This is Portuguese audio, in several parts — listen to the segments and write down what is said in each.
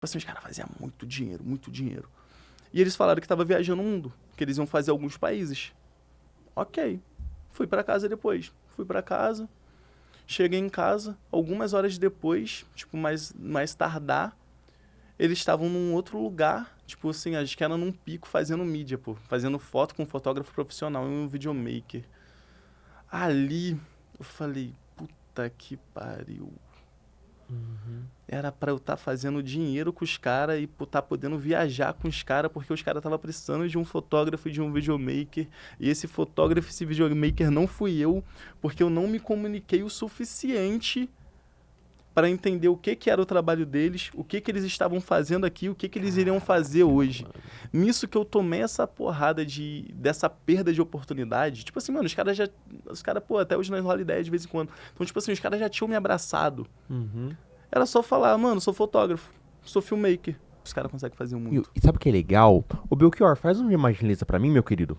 assim, os caras faziam muito dinheiro, muito dinheiro. E eles falaram que tava viajando o mundo, que eles iam fazer alguns países. Ok. Fui pra casa depois. Fui pra casa, cheguei em casa, algumas horas depois, tipo, mais tardar, eles estavam num outro lugar, tipo assim, acho que era num pico fazendo mídia, pô. Fazendo foto com um fotógrafo profissional e um videomaker. Ali, eu falei, puta que pariu. Era pra eu estar fazendo dinheiro com os caras e tá podendo viajar com os caras, porque os caras estavam precisando de um fotógrafo e de um videomaker. E esse fotógrafo e esse videomaker não fui eu, porque eu não me comuniquei o suficiente para entender o que era o trabalho deles, o que eles estavam fazendo aqui, o que eles iriam fazer hoje. Nisso que eu tomei essa porrada dessa perda de oportunidade. Tipo assim, mano, os caras, pô, até hoje nós rola ideia de vez em quando. Então, tipo assim, os caras já tinham me abraçado. Era só falar, mano, sou fotógrafo, sou filmmaker. Os caras conseguem fazer muito. E sabe o que é legal? O Belchior, faz uma gentileza pra mim, meu querido.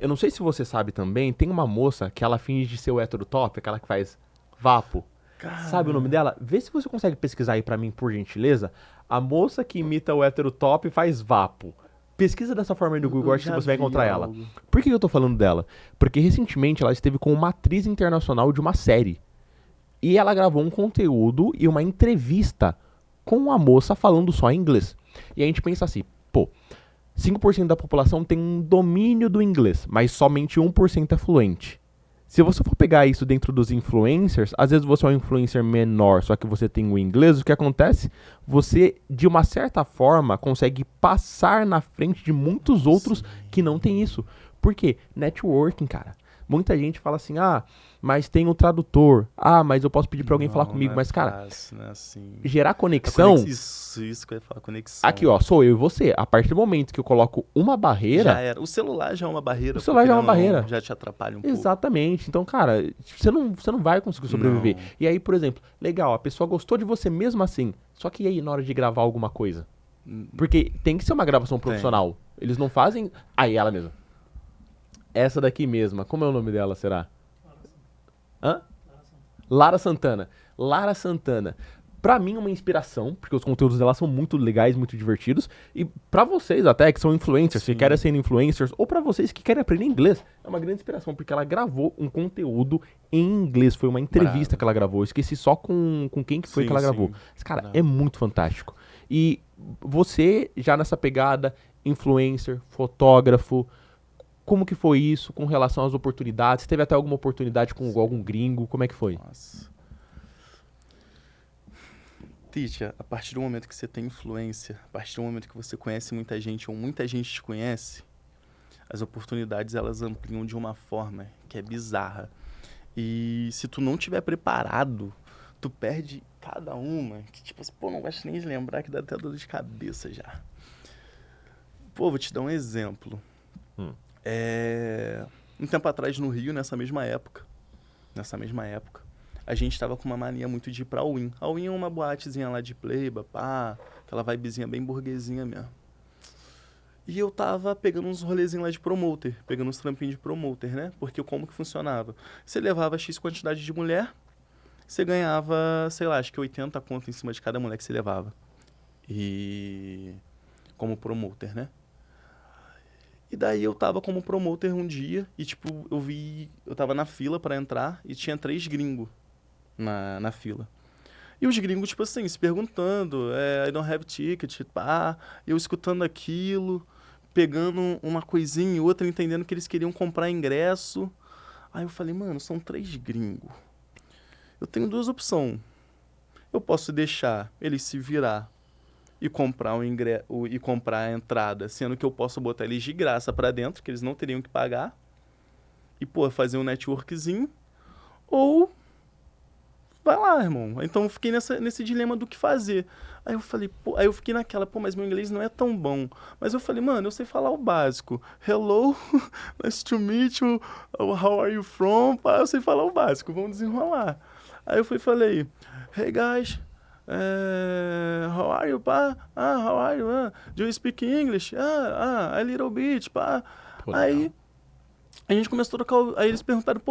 Eu não sei se você sabe também, tem uma moça que ela finge de ser o hétero top, aquela que faz vapo. Sabe o nome dela? Vê se você consegue pesquisar aí pra mim, por gentileza. A moça que imita o hétero top faz vapo. Pesquisa dessa forma aí no Google, acho que você vai encontrar ela. Por que eu tô falando dela? Porque recentemente ela esteve como uma atriz internacional de uma série. E ela gravou um conteúdo e uma entrevista com a moça falando só inglês. E a gente pensa assim, pô, 5% da população tem um domínio do inglês, mas somente 1% é fluente. Se você for pegar isso dentro dos influencers, às vezes você é um influencer menor, só que você tem o inglês, o que acontece? Você, de uma certa forma, consegue passar na frente de muitos outros que não tem isso. Por quê? Networking, cara. Muita gente fala assim, mas tem um tradutor. Mas eu posso pedir pra alguém falar comigo. Mas, cara, não é assim. gerar conexão... Isso que eu ia falar, conexão. Aqui, ó, sou eu e você. A partir do momento que eu coloco uma barreira... Já era. O celular já é uma barreira. O celular já é uma barreira. Já te atrapalha um pouco. Exatamente. Então, cara, você não vai conseguir sobreviver. Não. E aí, por exemplo, legal, a pessoa gostou de você mesmo assim. Só que e aí, na hora de gravar alguma coisa? Porque tem que ser uma gravação profissional. Eles não fazem... Aí, ela mesma. Essa daqui mesma. Como é o nome dela, será? Lara Santana. Lara Santana. Pra mim, uma inspiração, porque os conteúdos dela são muito legais, muito divertidos. E pra vocês até, que são influencers, que querem ser influencers, ou pra vocês que querem aprender inglês, é uma grande inspiração, porque ela gravou um conteúdo em inglês. Foi uma entrevista que ela gravou. Eu esqueci só com quem que foi que ela gravou. Mas, cara, é muito fantástico. E você, já nessa pegada, influencer, fotógrafo... Como que foi isso com relação às oportunidades? Teve até alguma oportunidade com algum gringo? Como é que foi? Nossa. Titia, a partir do momento que você tem influência, a partir do momento que você conhece muita gente ou muita gente te conhece, as oportunidades elas ampliam de uma forma que é bizarra. E se tu não tiver preparado, tu perde cada uma, que tipo assim, não gosto nem de lembrar, que dá até dor de cabeça já. Vou te dar um exemplo. Um tempo atrás no Rio, nessa mesma época, a gente tava com uma mania muito de ir pra Win. A Win é uma boatezinha lá de playba, aquela vibezinha bem burguesinha mesmo. E eu tava pegando uns rolezinhos lá de promoter, pegando uns trampinhos de promoter, né? Porque como que funcionava? Você levava X quantidade de mulher, você ganhava, sei lá, acho que 80 conto em cima de cada mulher que você levava. E... como promoter, né? E daí eu tava como promoter um dia e, tipo, eu tava na fila pra entrar e tinha 3 gringos na fila. E os gringos, tipo assim, se perguntando, I don't have ticket, eu escutando aquilo, pegando uma coisinha e outra, entendendo que eles queriam comprar ingresso. Aí eu falei, mano, são 3 gringos. Eu tenho 2 opções. Eu posso deixar eles se virar e comprar e comprar a entrada, sendo que eu posso botar eles de graça pra dentro, que eles não teriam que pagar, e, fazer um networkzinho, ou vai lá, irmão. Então eu fiquei nesse dilema do que fazer. Aí eu falei, aí eu fiquei naquela, mas meu inglês não é tão bom. Mas eu falei, mano, eu sei falar o básico. Hello, nice to meet you, how are you from? Eu sei falar o básico, vamos desenrolar. Aí eu falei, hey guys, how are you, pá? How are you? Do you speak English? A little bit, pá. Aí a gente começou a trocar, aí eles perguntaram,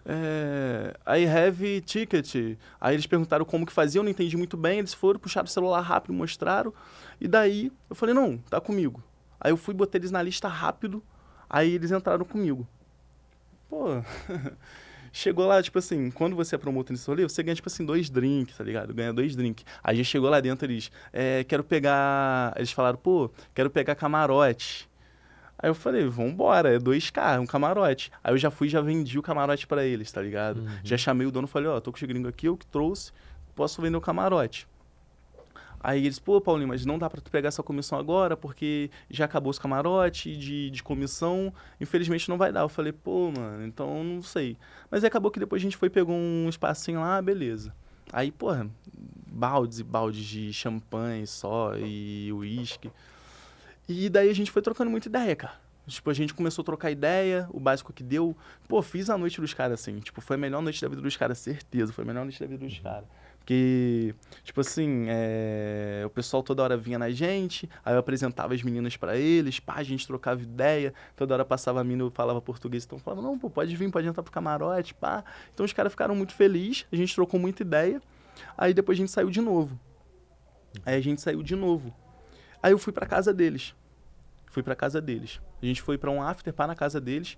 I have ticket. Aí eles perguntaram como que fazia, eu não entendi muito bem, eles foram, puxaram o celular rápido, mostraram, e daí eu falei, não, tá comigo. Aí eu fui, botei eles na lista rápido, aí eles entraram comigo. Pô, chegou lá, tipo assim, quando você é promotor nesse rolê, você ganha, tipo assim, 2 drinks, tá ligado? Ganha 2 drinks. Aí já chegou lá dentro, quero pegar... Eles falaram, pô, quero pegar camarote. Aí eu falei, vambora, é 2K, um camarote. Aí eu já fui, já vendi o camarote pra eles, tá ligado? Já chamei o dono e falei, ó, tô com os gringos aqui, eu que trouxe, posso vender o camarote. Aí eles, pô, Paulinho, mas não dá pra tu pegar essa comissão agora, porque já acabou os camarotes de comissão, infelizmente não vai dar. Eu falei, pô, mano, então não sei. Mas aí acabou que depois a gente foi, pegou um espacinho lá, beleza. Aí, porra, baldes e baldes de champanhe só e uísque. E daí a gente foi trocando muita ideia, cara. Tipo, a gente começou a trocar ideia, o básico que deu. Pô, fiz a noite dos caras, assim. Tipo, foi a melhor noite da vida dos caras, certeza. Foi a melhor noite da vida dos caras. Porque, tipo assim, o pessoal toda hora vinha na gente, aí eu apresentava as meninas pra eles, pá, a gente trocava ideia, toda hora passava a mina, eu falava português, então eu falava, não, pô, pode vir, pode entrar pro camarote, pá. Então os caras ficaram muito felizes, a gente trocou muita ideia, aí depois a gente saiu de novo. Aí eu fui pra casa deles. A gente foi pra um after, pá, na casa deles.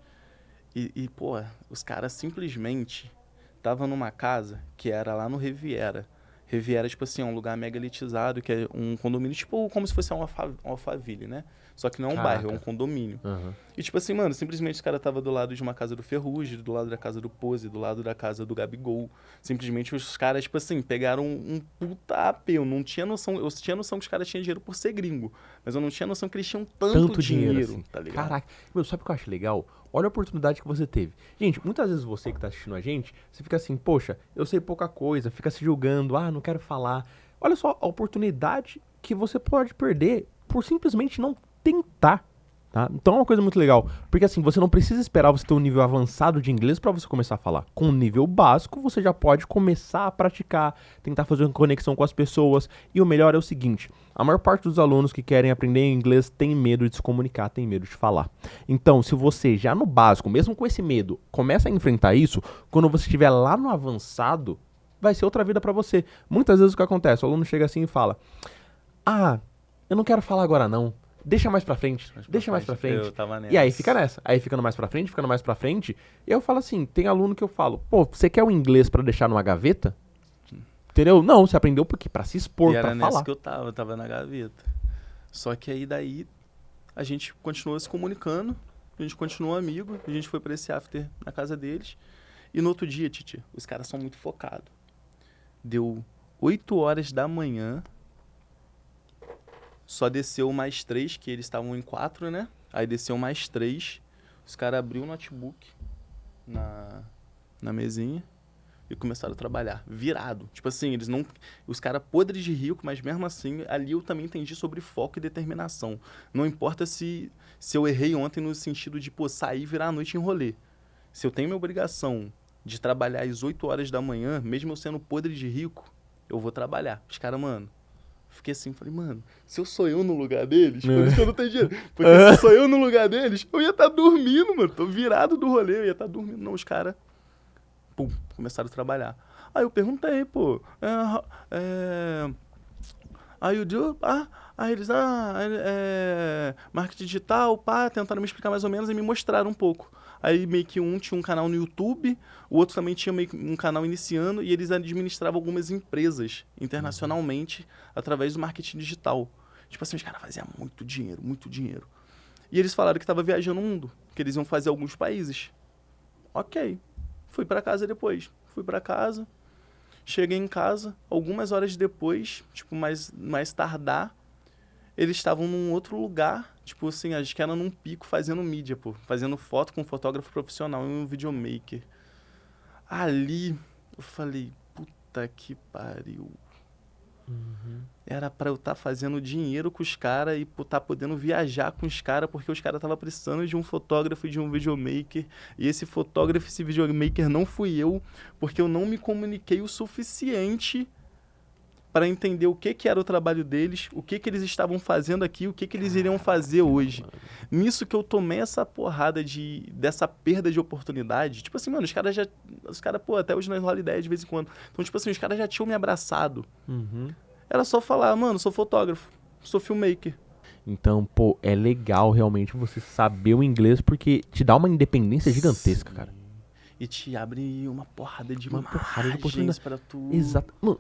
Pô, os caras simplesmente estavam numa casa que era lá no Riviera. Riviera, tipo assim, é um lugar mega elitizado, que é um condomínio, tipo, como se fosse um Alphaville, né? Só que não é um bairro, é um condomínio. Uhum. E tipo assim, mano, simplesmente os caras estavam do lado de uma casa do Ferrugem, do lado da casa do Pose, do lado da casa do Gabigol. Simplesmente os caras, tipo assim, pegaram um puta AP. Eu tinha noção que os caras tinham dinheiro por ser gringo. Mas eu não tinha noção que eles tinham tanto dinheiro assim. tá ligado? Caraca, meu, sabe o que eu acho legal? Olha a oportunidade que você teve. Gente, muitas vezes você que tá assistindo a gente, você fica assim, poxa, eu sei pouca coisa, fica se julgando, não quero falar. Olha só a oportunidade que você pode perder por simplesmente não tentar. Tá? Então é uma coisa muito legal, porque assim, você não precisa esperar você ter um nível avançado de inglês para você começar a falar. Com um nível básico, você já pode começar a praticar, tentar fazer uma conexão com as pessoas. E o melhor é o seguinte, a maior parte dos alunos que querem aprender inglês tem medo de se comunicar, tem medo de falar. Então, se você já no básico, mesmo com esse medo, começa a enfrentar isso, quando você estiver lá no avançado, vai ser outra vida para você. Muitas vezes o que acontece, o aluno chega assim e fala, eu não quero falar agora não. Deixa mais pra frente, Eu tava nessa. E aí fica nessa. Aí ficando mais pra frente. E eu falo assim, tem aluno que eu falo, pô, você quer o inglês pra deixar numa gaveta? Entendeu? Não, você aprendeu por quê? Pra se expor, pra falar. E era nessa que eu tava na gaveta. Só que aí daí a gente continuou se comunicando, a gente continuou amigo, a gente foi pra esse after na casa deles. E no outro dia, Titi, os caras são muito focados. Deu 8 horas da manhã, só desceu mais 3, que eles estavam em 4, né? Aí desceu mais 3, os caras abriu o notebook na mesinha e começaram a trabalhar, virado. Tipo assim, eles não... Os caras podres de rico, mas mesmo assim, ali eu também entendi sobre foco e determinação. Não importa se eu errei ontem no sentido de, pô, sair e virar a noite em rolê. Se eu tenho minha obrigação de trabalhar às 8 horas da manhã, mesmo eu sendo podre de rico, eu vou trabalhar. Os caras, mano... Fiquei assim, falei, mano, se eu sou eu no lugar deles, por isso que eu não tenho dinheiro. Porque se sou eu no lugar deles, eu ia estar dormindo, mano. Tô virado do rolê, eu ia estar dormindo. Não, os caras, pum, começaram a trabalhar. Aí eu perguntei, pô, aí o do, aí eles, marketing digital, tentaram me explicar mais ou menos e me mostraram um pouco. Aí meio que um tinha um canal no YouTube, o outro também tinha meio que um canal iniciando e eles administravam algumas empresas internacionalmente através do marketing digital. Tipo assim, os caras faziam muito dinheiro, muito dinheiro. E eles falaram que estavam viajando o mundo, que eles iam fazer alguns países. Ok. Fui pra casa depois. Cheguei em casa, algumas horas depois, tipo, mais tardar, eles estavam num outro lugar, tipo assim, acho que era num pico fazendo mídia, pô. Fazendo foto com um fotógrafo profissional e um videomaker. Ali, eu falei, puta que pariu. Era pra eu estar fazendo dinheiro com os caras e tá podendo viajar com os caras, porque os caras estavam precisando de um fotógrafo e de um videomaker. E esse fotógrafo e esse videomaker não fui eu, porque eu não me comuniquei o suficiente para entender o que era o trabalho deles, o que eles estavam fazendo aqui, o que eles iriam fazer hoje. Nisso que eu tomei essa porrada dessa perda de oportunidade. Tipo assim, mano, os caras, pô, até hoje nós rola ideia de vez em quando. Então, tipo assim, os caras já tinham me abraçado. Era só falar, mano, sou fotógrafo, sou filmmaker. Então, pô, é legal realmente você saber o inglês, porque te dá uma independência gigantesca, cara. E te abre uma porrada de Uma porrada de margens oportunidade. pra tu... Exato. Mano,